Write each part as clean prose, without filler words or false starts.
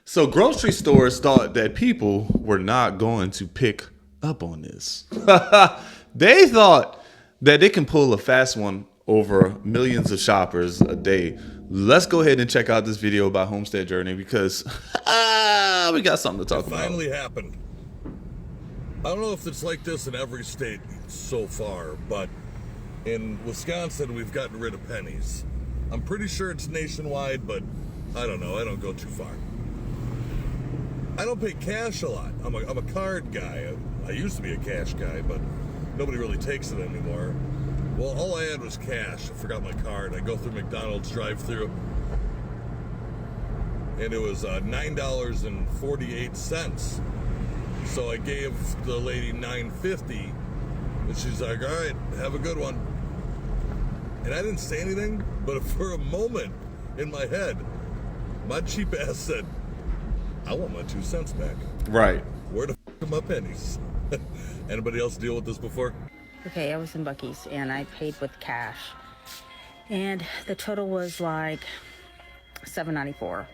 So grocery stores thought that people were not going to pick up on this. They thought that they can pull a fast one over millions of shoppers a day. Let's go ahead and check out this video about Homestead Journey because we got something to It talk about. finally happened. I don't know if it's like this in every state so far, but in Wisconsin, we've gotten rid of pennies. I'm pretty sure it's nationwide, but I don't know. I don't go too far. I don't pay cash a lot. I'm a card guy. I used to be a cash guy, but nobody really takes it anymore. Well, all I had was cash. I forgot my card. I go through McDonald's drive-thru, and it was $9.48. So I gave the lady $9.50, and she's like, "All right, have a good one." And I didn't say anything, but for a moment in my head, my cheap ass said, "I want my 2 cents back." Right. Where the f are my pennies? Anybody else deal with this before? Okay, I was in Buc-ee's and I paid with cash. And the total was like $7.94.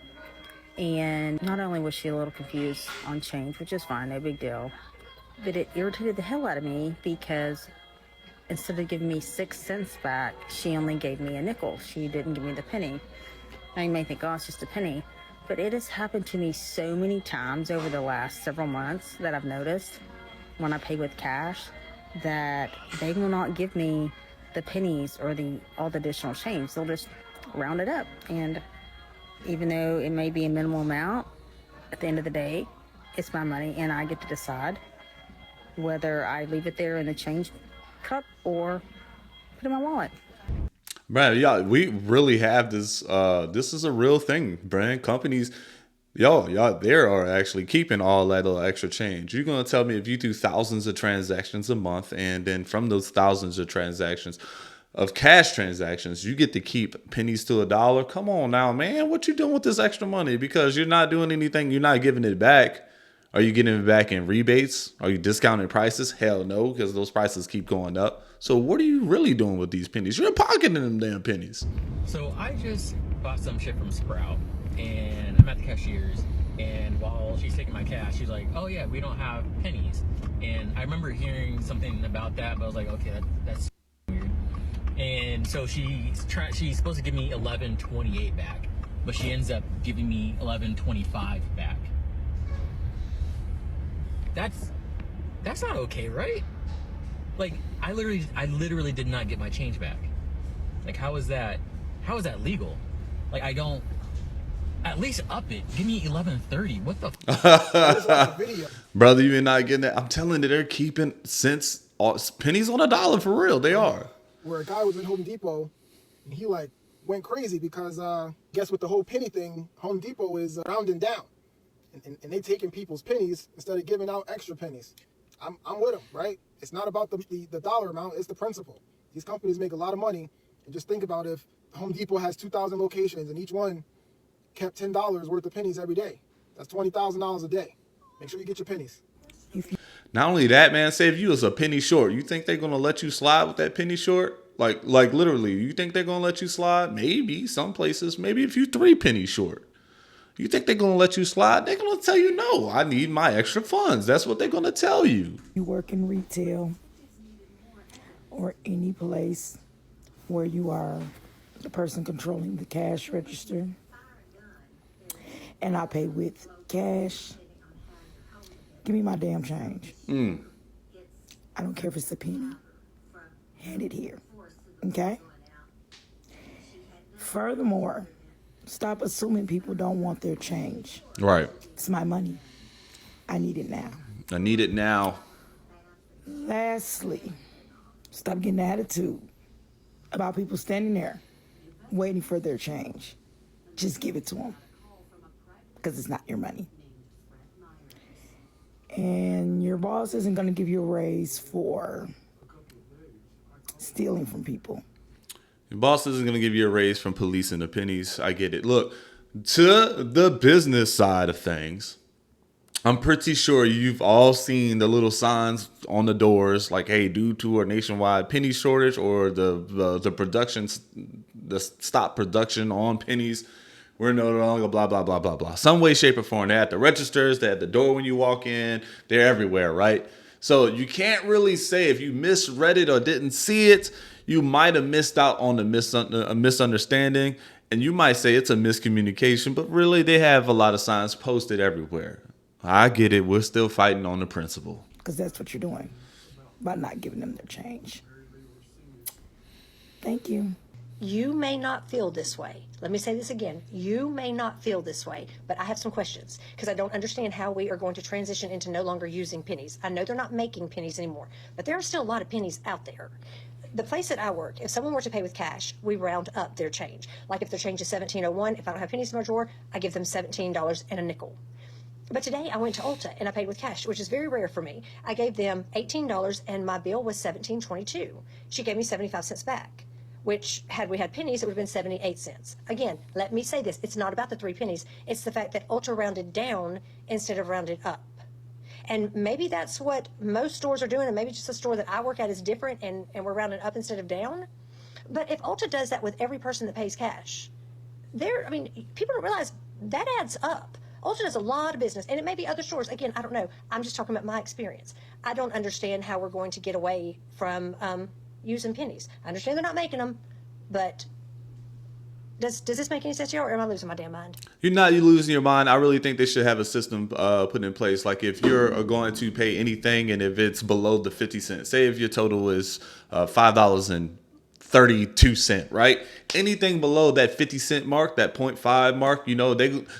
And not only was she a little confused on change, which is fine, no big deal, but it irritated the hell out of me because instead of giving me 6 cents back, she only gave me a nickel. She didn't give me the penny. Now you may think, oh, it's just a penny. But it has happened to me so many times over the last several months that I've noticed when I pay with cash that they will not give me the pennies or all the additional change. They'll just round it up. And even though it may be a minimal amount, at the end of the day, it's my money and I get to decide whether I leave it there in the change cup or put it in my wallet. Man, yeah, we really have this. This is a real thing, brand companies. Y'all, they are actually keeping all that little extra change. You're gonna tell me if you do thousands of transactions a month, and then from those thousands of transactions, of cash transactions, you get to keep pennies to a dollar? Come on now, man, what you doing with this extra money? Because you're not doing anything. You're not giving it back. Are you getting it back in rebates? Are you discounting prices? Hell no, because those prices keep going up. So what are you really doing with these pennies? You're pocketing them damn pennies. So I just bought some shit from Sprout, and I'm at the cashier's, and while she's taking my cash, she's like, "Oh yeah, we don't have pennies." And I remember hearing something about that, but I was like, "Okay, that's weird." And so she's supposed to give me 11.28 back, but she ends up giving me 11.25 back. That's not okay, right? Like I literally did not get my change back. Like how is that legal? Like I don't at least up it. Give me 11.30. What the Brother, you're not getting that. I'm telling you, they're keeping pennies on a dollar for real. They are. Where a guy was in Home Depot and he like went crazy because guess what, the whole penny thing, Home Depot is rounding down. And they taking people's pennies instead of giving out extra pennies. I'm with them, right? It's not about the dollar amount, it's the principle. These companies make a lot of money, and just think about if Home Depot has 2,000 locations and each one kept $10 worth of pennies every day. That's $20,000 a day. Make sure you get your pennies. Not only that, man, say if you was a penny short, you think they're gonna let you slide with that penny short? Like literally, you think they're gonna let you slide? Maybe some places, maybe if you 3 pennies short. You think they're going to let you slide? They're going to tell you, no, I need my extra funds. That's what they're going to tell you. You work in retail or any place where you are the person controlling the cash register, and I pay with cash, give me my damn change. I don't care if it's a penny. Hand it here. Okay? Furthermore, stop assuming people don't want their change. Right. It's my money. I need it now. I need it now. Lastly, stop getting an attitude about people standing there waiting for their change. Just give it to them because it's not your money. And your boss isn't going to give you a raise for stealing from people. Your boss isn't going to give you a raise from policing the pennies. I get it. Look, to the business side of things, I'm pretty sure you've all seen the little signs on the doors like, hey, due to a nationwide penny shortage or the stop production on pennies, We're no longer blah, blah, blah, blah, blah. Some way, shape, or form. They're at the registers. They're at the door when you walk in. They're everywhere, right? So you can't really say if you misread it or didn't see it, you might have missed out on a misunderstanding. And you might say it's a miscommunication, but really they have a lot of signs posted everywhere. I get it. We're still fighting on the principle. Because that's what you're doing by not giving them their change. Thank you. You may not feel this way. Let me say this again. You may not feel this way, but I have some questions because I don't understand how we are going to transition into no longer using pennies. I know they're not making pennies anymore, but there are still a lot of pennies out there. The place that I work, if someone were to pay with cash, we round up their change. Like if their change is $17.01, if I don't have pennies in my drawer, I give them $17 and a nickel. But today I went to Ulta and I paid with cash, which is very rare for me. I gave them $18 and my bill was $17.22. She gave me 75 cents back, which had we had pennies, it would have been 78 cents. Again, let me say this. It's not about the 3 pennies. It's the fact that Ulta rounded down instead of rounded up. And maybe that's what most stores are doing, and maybe just the store that I work at is different, and we're rounding up instead of down. But if Ulta does that with every person that pays cash, people don't realize that adds up. Ulta does a lot of business, and it may be other stores. Again, I don't know. I'm just talking about my experience. I don't understand how we're going to get away from using pennies. I understand they're not making them, but does this make any sense to you, or am I losing my damn mind? You're losing your mind. I really think they should have a system put in place. Like if you're going to pay anything and if it's below the 50 cents, say if your total is $5.32, right? Anything below that 50 cent mark, that 0.5 mark,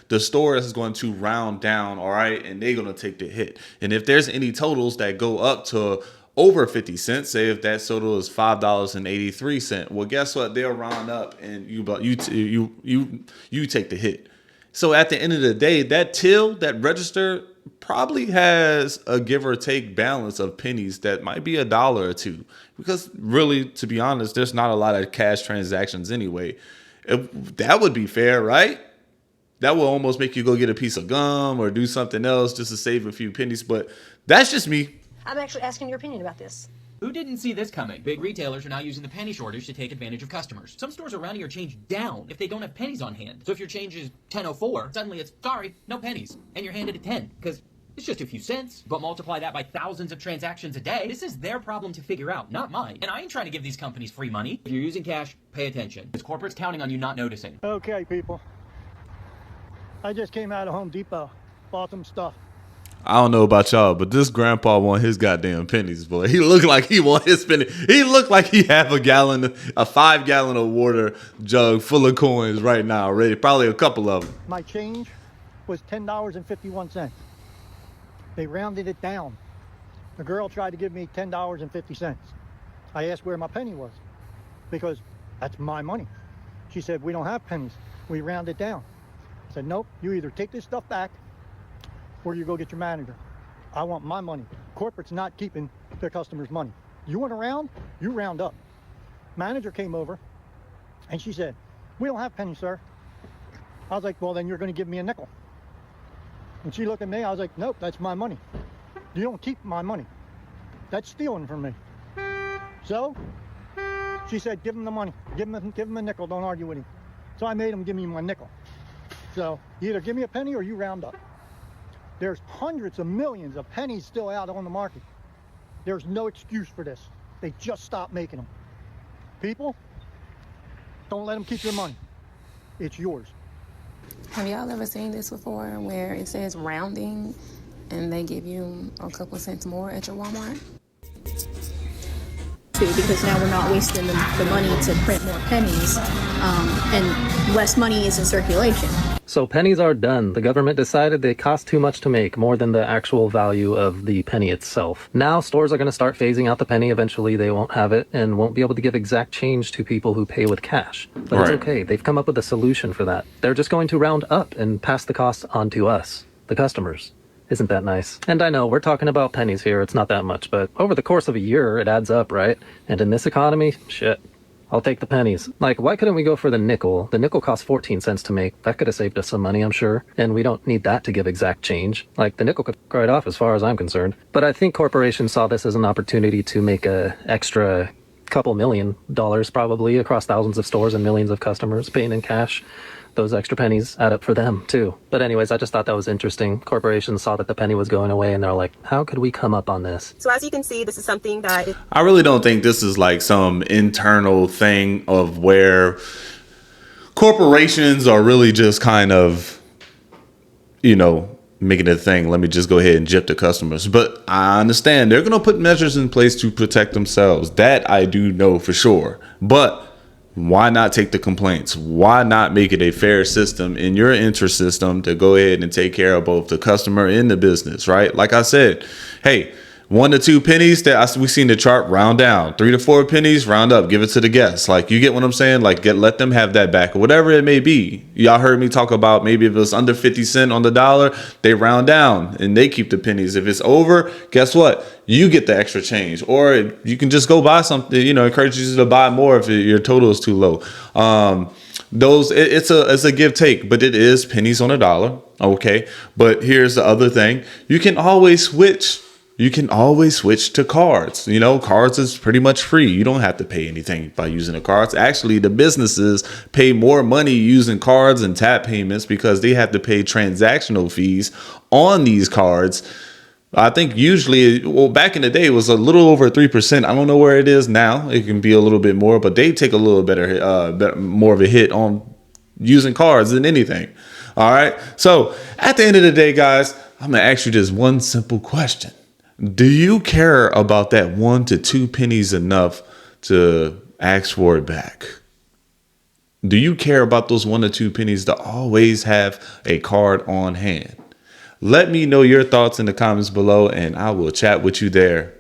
the store is going to round down, all right? And they're going to take the hit. And if there's any totals that go up to over 50 cents, say if that total is $5.83, well, guess what? They'll round up and you take the hit. So at the end of the day, that register probably has a give or take balance of pennies that might be $1 or $2. Because really, to be honest, there's not a lot of cash transactions anyway. That would be fair, right? That will almost make you go get a piece of gum or do something else just to save a few pennies. But that's just me. I'm actually asking your opinion about this. Who didn't see this coming? Big retailers are now using the penny shortage to take advantage of customers. Some stores are rounding your change down if they don't have pennies on hand. So if your change is 10.04, suddenly it's, sorry, no pennies. And you're handed a 10 because it's just a few cents. But multiply that by thousands of transactions a day. This is their problem to figure out, not mine. And I ain't trying to give these companies free money. If you're using cash, pay attention. This corporate's counting on you not noticing. Okay, people. I just came out of Home Depot, bought some stuff. I don't know about y'all, but this grandpa want his goddamn pennies, boy. He looked like he want his pennies. He looked like he have a 5-gallon of water jug full of coins right now, ready. Probably a couple of them. My change was $10.51. They rounded it down. The girl tried to give me $10.50. I asked where my penny was because that's my money. She said, we don't have pennies. We round it down. I said, nope, you either take this stuff back or you go get your manager. I want my money. Corporate's not keeping their customers' money. You want to round? You round up. Manager came over and she said, we don't have pennies, sir. I was like, well, then you're going to give me a nickel. And she looked at me. I was like, nope, that's my money. You don't keep my money. That's stealing from me. So she said, give him the money. Give him a nickel. Don't argue with him. So I made him give me my nickel. So you either give me a penny or you round up. There's hundreds of millions of pennies still out on the market. There's no excuse for this. They just stopped making them. People, don't let them keep your money. It's yours. Have y'all ever seen this before where it says rounding and they give you a couple cents more at your Walmart? Because now we're not wasting the money to print more pennies, and less money is in circulation. So pennies are done. The government decided they cost too much to make, more than the actual value of the penny itself. Now stores are going to start phasing out the penny. Eventually they won't have it and won't be able to give exact change to people who pay with cash. But It's okay. They've come up with a solution for that. They're just going to round up and pass the cost on to us, the customers. Isn't that nice? And I know we're talking about pennies here. It's not that much, but over the course of a year, it adds up, right? And in this economy, shit. I'll take the pennies. Like, why couldn't we go for the nickel? The nickel costs 14 cents to make. That could have saved us some money, I'm sure. And we don't need that to give exact change. Like, the nickel could right off as far as I'm concerned. But I think corporations saw this as an opportunity to make a extra couple $1 million probably across thousands of stores and millions of customers paying in cash. those extra pennies add up for them too. But anyways, I just thought that was interesting. Corporations saw that the penny was going away and they're like, how could we come up on this? So as you can see, this is something that is I really don't think this is like some internal thing of where corporations are really just kind of, making it a thing. Let me just go ahead and gyp the customers. But I understand they're going to put measures in place to protect themselves. That I do know for sure. But why not take the complaints? Why not make it a fair system in your interest system to go ahead and take care of both the customer and the business, right? Like I said, hey, 1 to 2 pennies that we seen the chart round down, 3 to 4 pennies round up, give it to the guests. Like, you get what I'm saying? Like, let them have that back or whatever it may be. Y'all heard me talk about maybe if it's under 50 cents on the dollar, they round down and they keep the pennies. If it's over, guess what? You get the extra change, or you can just go buy something, encourage you to buy more if your total is too low. It's a give take, but it is pennies on a dollar. Okay. But here's the other thing. You can always switch. You can always switch to cards. Cards is pretty much free. You don't have to pay anything by using the cards. Actually, the businesses pay more money using cards and tap payments because they have to pay transactional fees on these cards. I think usually, back in the day, it was a little over 3%. I don't know where it is now. It can be a little bit more, but they take a little more of a hit on using cards than anything. All right. So at the end of the day, guys, I'm going to ask you this one simple question. Do you care about that 1 to 2 pennies enough to ask for it back? Do you care about those 1 to 2 pennies to always have a card on hand? Let me know your thoughts in the comments below, and I will chat with you there.